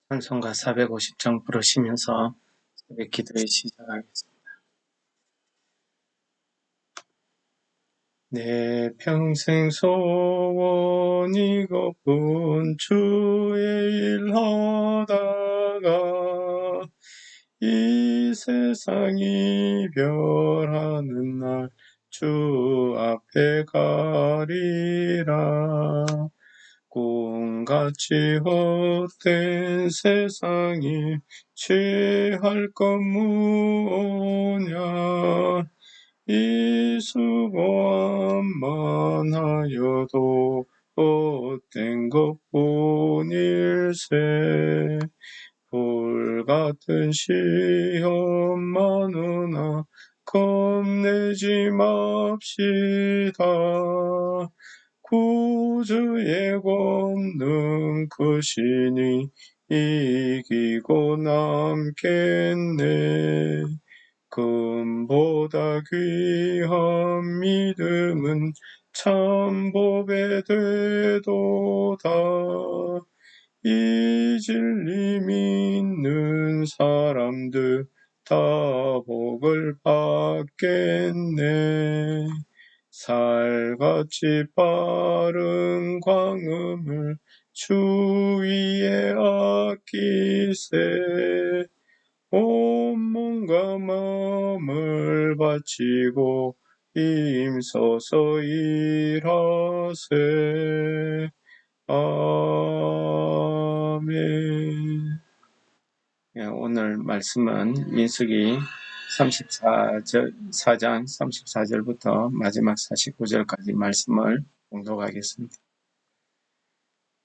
찬송가 450장 부르시면서 새벽 기도에 시작하겠습니다. 내 평생 소원이고픈 주의 일하다가 이 세상 이별하는 날 주 앞에 가리라. 꿈같이 헛된 세상이 취할 것 무엇냐. 이 수고함만 하여도 헛된 것뿐일세. 불같은 시험 많으나 겁내지 맙시다. 구주의 권능 크시니 이기고 남겠네. 금보다 귀한 믿음은 참 보배 되도다. 이 진리 믿는 사람들 다 복을 받겠네. 살같이 빠른 광음을 주위에 아끼세. 온 몸과 마음을 바치고 힘써서 일하세. 아멘. 오늘 말씀은 민수기 4장 34절부터 마지막 49절까지 말씀을 봉독하겠습니다.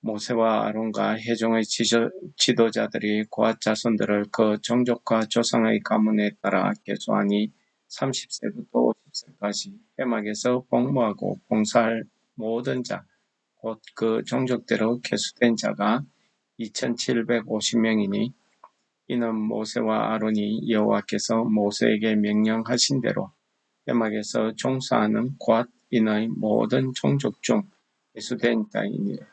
모세와 아론과 회중의 지도자들이 고앗 자손들을 그 종족과 조상의 가문에 따라 계수하니 30세부터 50세까지 회막에서 복무하고 봉사할 모든 자, 곧 그 종족대로 계수된 자가 2750명이니 이는 모세와 아론이 여호와께서 모세에게 명령하신 대로 회막에서 종사하는 고앗인의 모든 종족 중 계수된 자이니라.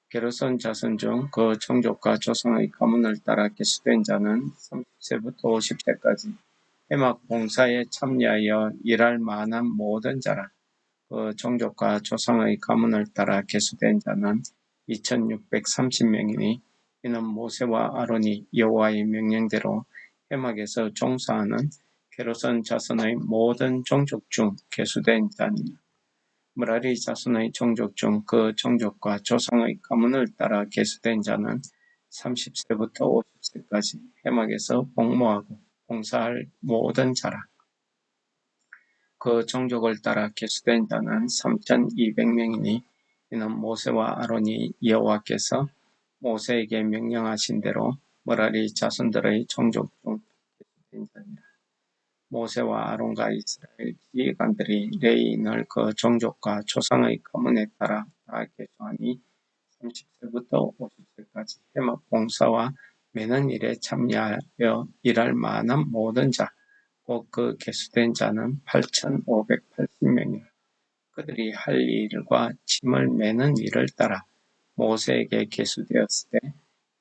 게르손 자손 중 그 종족과 조상의 가문을 따라 계수된 자는 30세부터 50세까지 회막 봉사에 참여하여 일할 만한 모든 자라. 그 종족과 조상의 가문을 따라 계수된 자는 2630명이니 이는 모세와 아론이 여호와의 명령대로 회막에서 종사하는 게르손 자손의 모든 종족 중 계수된 자니라. 므라리 자손의 종족 중 그 종족과 조상의 가문을 따라 계수된 자는 30세부터 50세까지 회막에서 복무하고 봉사할 모든 자라. 그 종족을 따라 계수된 자는 3200명이니 이는 모세와 아론이 여호와께서 모세에게 명령하신 대로 므라리 자손들의 종족 중 계수된 자니라. 모세와 아론과 이스라엘 지휘관들이 레위인을 그 종족과 조상의 가문에 따라 다 계수하니 30세부터 50세까지 회막 봉사와 매는 일에 참여하여 일할 만한 모든 자, 곧 그 계수된 자는 8580명이라. 그들이 할 일과 짐을 매는 일을 따라 모세에게 계수되었을 때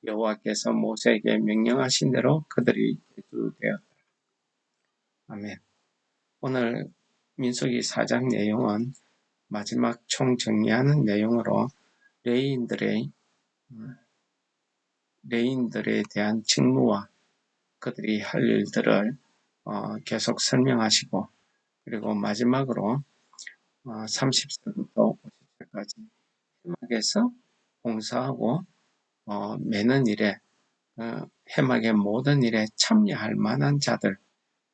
여호와께서 모세에게 명령하신 대로 그들이 계수되었다. 아멘. 오늘 민수기 4장 내용은 마지막 총정리하는 내용으로 레위인들에 대한 직무와 그들이 할 일들을 계속 설명하시고, 그리고 마지막으로 30세부터 50세까지 회막에서 봉사하고 매는 일에 회막의 모든 일에 참여할 만한 자들,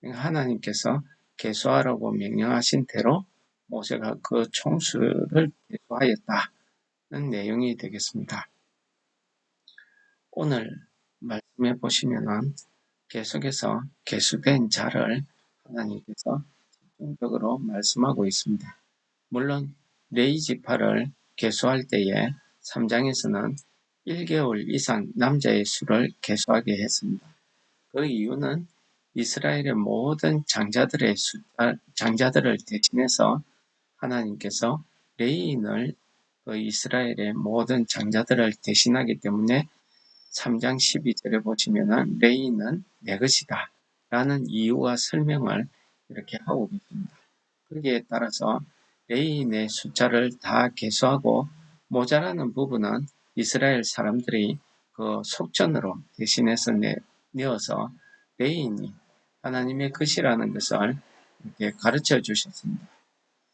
하나님께서 계수하라고 명령하신 대로 모세가 그 총수를 계수하였다는 내용이 되겠습니다. 오늘 말씀해 보시면은 계속해서 계수된 자를 하나님께서 집중적으로 말씀하고 있습니다. 물론 레위 지파를 계수할 때에 3장에서는 1개월 이상 남자의 수를 계수하게 했습니다. 그 이유는 이스라엘의 모든 장자들을 대신해서 하나님께서 레위인을 그 이스라엘의 모든 장자들을 대신하기 때문에 3장 12절에 보시면은 레위는 내 것이다 라는 이유와 설명을 이렇게 하고 계십니다. 거기에 따라서 레위인의 숫자를 다 계수하고 모자라는 부분은 이스라엘 사람들이 그 속전으로 대신해서 내어서 레위인이 하나님의 것이라는 것을 이렇게 가르쳐 주셨습니다.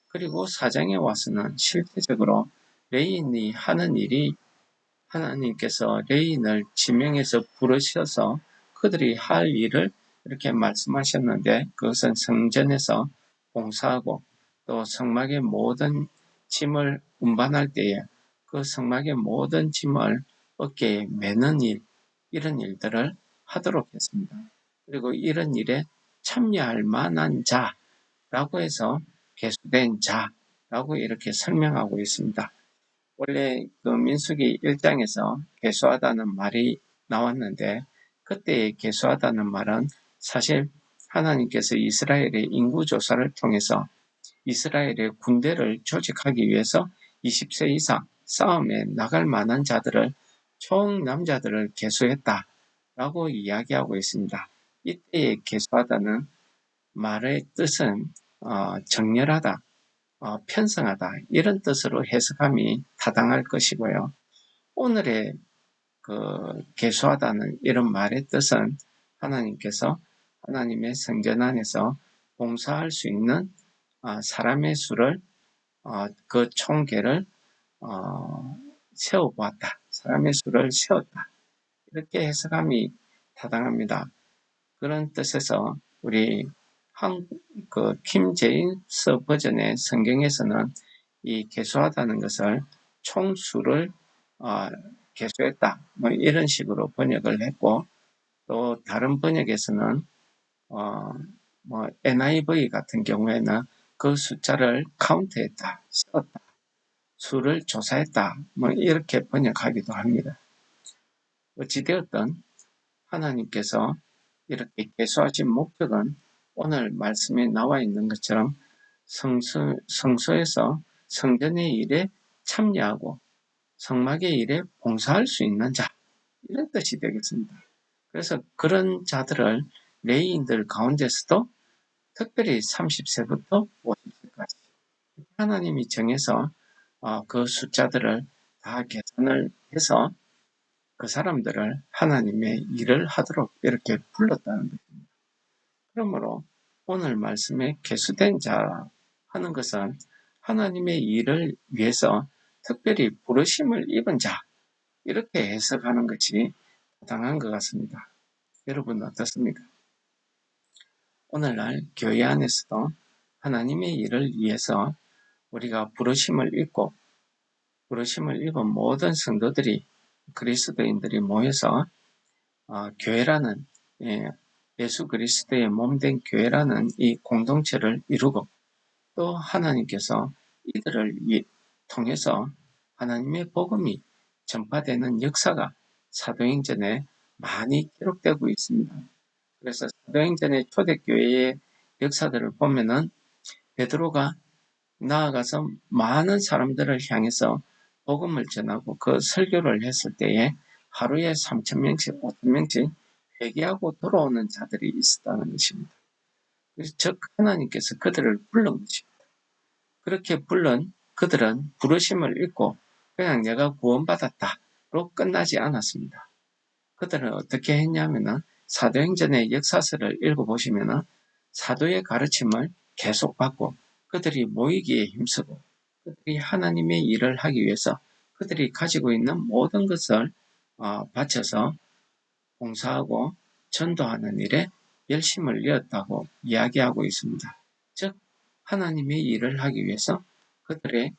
그리고 4장에 와서는 실제적으로 레위인이 하는 일이 하나님께서 레위인을 지명해서 부르셔서 그들이 할 일을 이렇게 말씀하셨는데 그것은 성전에서 봉사하고 또 성막의 모든 짐을 운반할 때에 그 성막의 모든 짐을 어깨에 매는 일, 이런 일들을 하도록 했습니다. 그리고 이런 일에 참여할 만한 자라고 해서 계수된 자라고 이렇게 설명하고 있습니다. 원래 그 민수기 1장에서 계수하다는 말이 나왔는데 그때의 계수하다는 말은 사실 하나님께서 이스라엘의 인구조사를 통해서 이스라엘의 군대를 조직하기 위해서 20세 이상 싸움에 나갈 만한 자들을 총 남자들을 계수했다라고 이야기하고 있습니다. 이때의 계수하다는 말의 뜻은 정렬하다, 편성하다 이런 뜻으로 해석함이 타당할 것이고요. 오늘의 그 계수하다는 이런 말의 뜻은 하나님께서 하나님의 성전 안에서 봉사할 수 있는 사람의 수를 그 총계를 세워보았다. 사람의 수를 세웠다. 이렇게 해석함이 타당합니다. 그런 뜻에서 우리 그 킴제임스 버전의 성경에서는 이 계수하다는 것을 총수를 계수했다. 뭐 이런 식으로 번역을 했고 또 다른 번역에서는 뭐 NIV 같은 경우에는 그 숫자를 카운트했다, 세었다, 수를 조사했다, 뭐 이렇게 번역하기도 합니다. 어찌되었든 하나님께서 이렇게 계수하신 목적은 오늘 말씀에 나와 있는 것처럼 성소에서 성전의 일에 참여하고 성막의 일에 봉사할 수 있는 자, 이런 뜻이 되겠습니다. 그래서 그런 자들을 레위인들 가운데서도 특별히 30세부터 50세까지 하나님이 정해서 그 숫자들을 다 계산을 해서 그 사람들을 하나님의 일을 하도록 이렇게 불렀다는 것입니다. 그러므로 오늘 말씀에 계수된 자 하는 것은 하나님의 일을 위해서 특별히 부르심을 입은 자, 이렇게 해석하는 것이 타당한 것 같습니다. 여러분 어떻습니까? 오늘날 교회 안에서도 하나님의 일을 위해서 우리가 부르심을 입고 부르심을 입은 모든 성도들이 그리스도인들이 모여서 교회라는 예수 그리스도의 몸된 교회라는 이 공동체를 이루고 또 하나님께서 이들을 통해서 하나님의 복음이 전파되는 역사가 사도행전에 많이 기록되고 있습니다. 그래서 사도행전의 초대교회의 역사들을 보면은 베드로가 나아가서 많은 사람들을 향해서 복음을 전하고 그 설교를 했을 때에 하루에 3,000명씩, 5,000명씩 회개하고 돌아오는 자들이 있었다는 것입니다. 그래서 즉 하나님께서 그들을 부른 것입니다. 그렇게 부른 그들은 부르심을 입고 그냥 내가 구원받았다로 끝나지 않았습니다. 그들은 어떻게 했냐면은 사도행전의 역사서를 읽어보시면은 사도의 가르침을 계속 받고 그들이 모이기에 힘쓰고 그들이 하나님의 일을 하기 위해서 그들이 가지고 있는 모든 것을 바쳐서 봉사하고 전도하는 일에 열심을 내었다고 이야기하고 있습니다. 즉 하나님의 일을 하기 위해서 그들의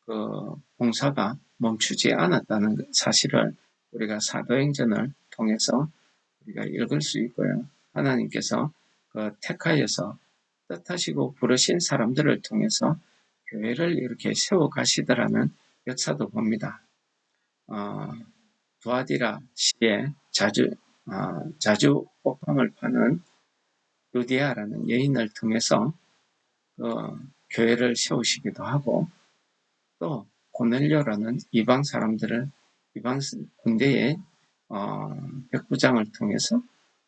그 봉사가 멈추지 않았다는 사실을 우리가 사도행전을 통해서 우리가 읽을 수 있고요. 하나님께서 그 택하여서 뜻하시고 부르신 사람들을 통해서 교회를 이렇게 세워 가시더라는 역사도 봅니다. 두아디라 시에 자주 옷감을 파는 루디아라는 여인을 통해서 교회를 세우시기도 하고 또 고넬료라는 이방 사람들을 이방 군대에 백부장을 통해서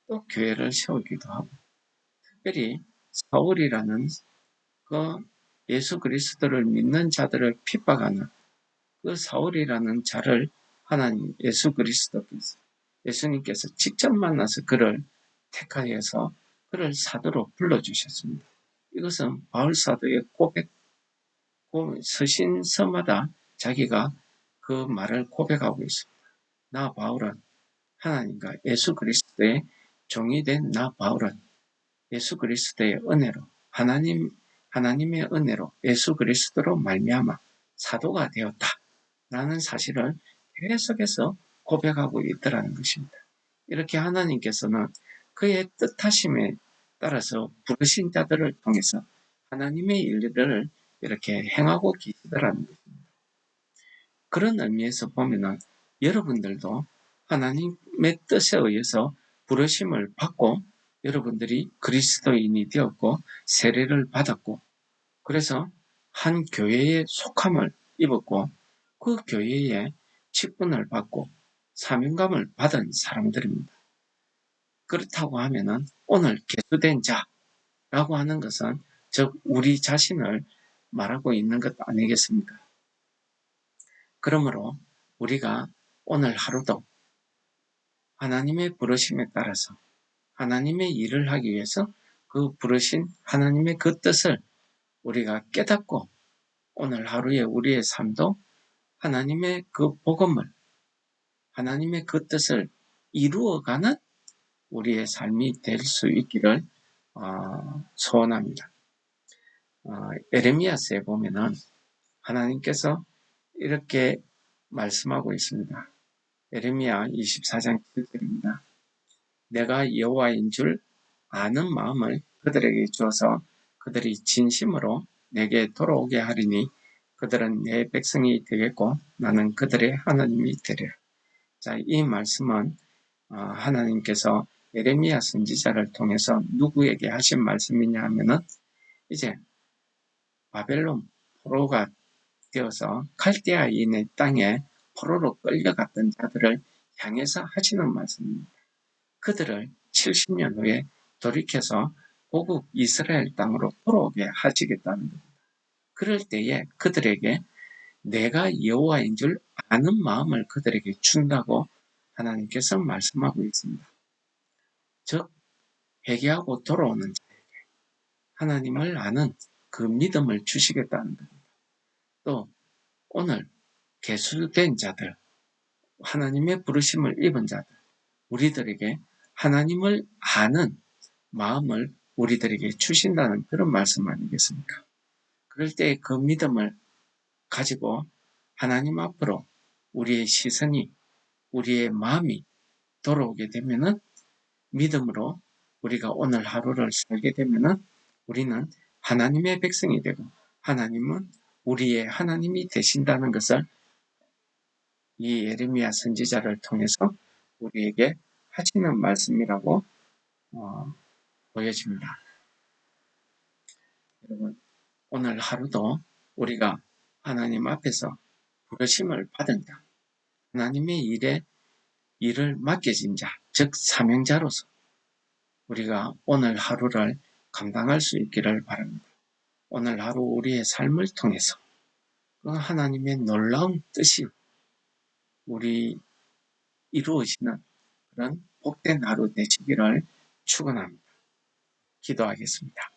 또 교회를 세우기도 하고, 특별히 사울이라는 그 예수 그리스도를 믿는 자들을 핍박하는 그 사울이라는 자를 하나님 예수님께서 직접 만나서 그를 택하여서 그를 사도로 불러주셨습니다. 이것은 바울 사도의 고백, 서신서마다 자기가 그 말을 고백하고 있습니다. 나 바울은 하나님과 예수 그리스도의 종이 된 나 바울은 예수 그리스도의 은혜로 하나님의 은혜로 예수 그리스도로 말미암아 사도가 되었다라는 사실을 계속해서 고백하고 있더라는 것입니다. 이렇게 하나님께서는 그의 뜻하심에 따라서 부르신 자들을 통해서 하나님의 일들을 이렇게 행하고 계시더라는 것입니다. 그런 의미에서 보면은 여러분들도 하나님의 뜻에 의해서 부르심을 받고 여러분들이 그리스도인이 되었고 세례를 받았고 그래서 한 교회에 속함을 입었고 그 교회에 직분을 받고 사명감을 받은 사람들입니다. 그렇다고 하면은 오늘 개수된 자라고 하는 것은 즉 우리 자신을 말하고 있는 것 아니겠습니까? 그러므로 우리가 오늘 하루도 하나님의 부르심에 따라서 하나님의 일을 하기 위해서 그 부르신 하나님의 그 뜻을 우리가 깨닫고 오늘 하루에 우리의 삶도 하나님의 그 복음을 하나님의 그 뜻을 이루어가는 우리의 삶이 될 수 있기를 소원합니다. 에레미야서에 보면은 하나님께서 이렇게 말씀하고 있습니다. 에레미야 24장 7절입니다. 내가 여호와인 줄 아는 마음을 그들에게 주어서 그들이 진심으로 내게 돌아오게 하리니 그들은 내 백성이 되겠고 나는 그들의 하나님이 되리라. 자, 이 말씀은 하나님께서 예레미야 선지자를 통해서 누구에게 하신 말씀이냐 하면은 이제 바벨론 포로가 되어서 칼데아인의 땅에 포로로 끌려갔던 자들을 향해서 하시는 말씀입니다. 그들을 70년 후에 돌이켜서 고국 이스라엘 땅으로 돌아오게 하시겠다는 겁니다. 그럴 때에 그들에게 내가 여호와인 줄 아는 마음을 그들에게 준다고 하나님께서 말씀하고 있습니다. 즉 회개하고 돌아오는 자에게 하나님을 아는 그 믿음을 주시겠다는 겁니다. 또 오늘 개수된 자들, 하나님의 부르심을 입은 자들, 우리들에게 하나님을 아는 마음을 우리들에게 주신다는 그런 말씀 아니겠습니까? 그럴 때 그 믿음을 가지고 하나님 앞으로 우리의 시선이, 우리의 마음이 돌아오게 되면은 믿음으로 우리가 오늘 하루를 살게 되면은 우리는 하나님의 백성이 되고 하나님은 우리의 하나님이 되신다는 것을 이 예레미야 선지자를 통해서 우리에게 하시는 말씀이라고 보여집니다. 여러분, 오늘 하루도 우리가 하나님 앞에서 부르심을 받은 자, 하나님의 일을 맡겨진 자, 즉 사명자로서 우리가 오늘 하루를 감당할 수 있기를 바랍니다. 오늘 하루 우리의 삶을 통해서 그 하나님의 놀라운 뜻이 우리 이루어지는 그런 복된 하루 되시기를 축원합니다. 기도하겠습니다.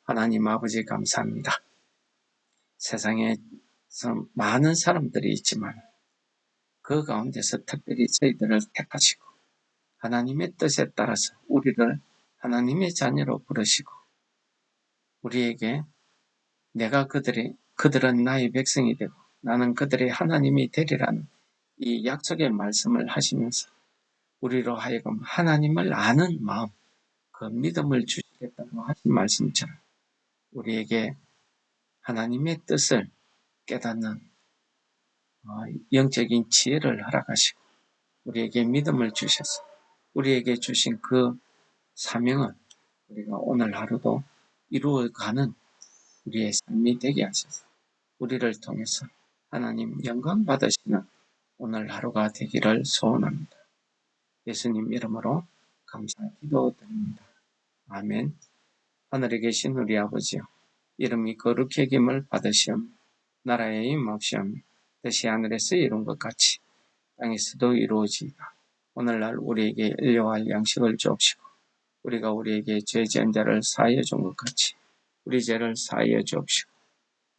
하나님 아버지 감사합니다. 세상에서 많은 사람들이 있지만 그 가운데서 특별히 저희들을 택하시고 하나님의 뜻에 따라서 우리를 하나님의 자녀로 부르시고 우리에게 내가 그들은 나의 백성이 되고 나는 그들의 하나님이 되리라는 이 약속의 말씀을 하시면서 우리로 하여금 하나님을 아는 마음, 그 믿음을 주시겠다고 하신 말씀처럼 우리에게 하나님의 뜻을 깨닫는 영적인 지혜를 허락하시고 우리에게 믿음을 주셔서 우리에게 주신 그 사명은 우리가 오늘 하루도 이루어가는 우리의 삶이 되게 하셔서 우리를 통해서 하나님 영광 받으시는 오늘 하루가 되기를 소원합니다. 예수님 이름으로 감사 기도드립니다. 아멘. 하늘에 계신 우리 아버지여, 이름이 거룩히 여김을 받으시오며 나라의 임하시오며 뜻이 하늘에서 이룬 것 같이 땅에서도 이루어지이다. 오늘날 우리에게 일용할 양식을 주옵시고 우리가 우리에게 죄 지은 자를 사하여 준 것 같이 우리 죄를 사하여 주옵시고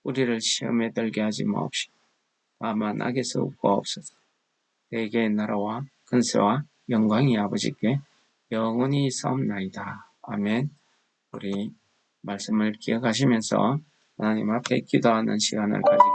우리를 시험에 들게 하지 마옵시고 다만 악에서 구하옵소서. 대개의 나라와 근세와 영광이 아버지께 영원히 있사옵나이다. 아멘. 우리 말씀을 기억하시면서 하나님 앞에 기도하는 시간을 가지게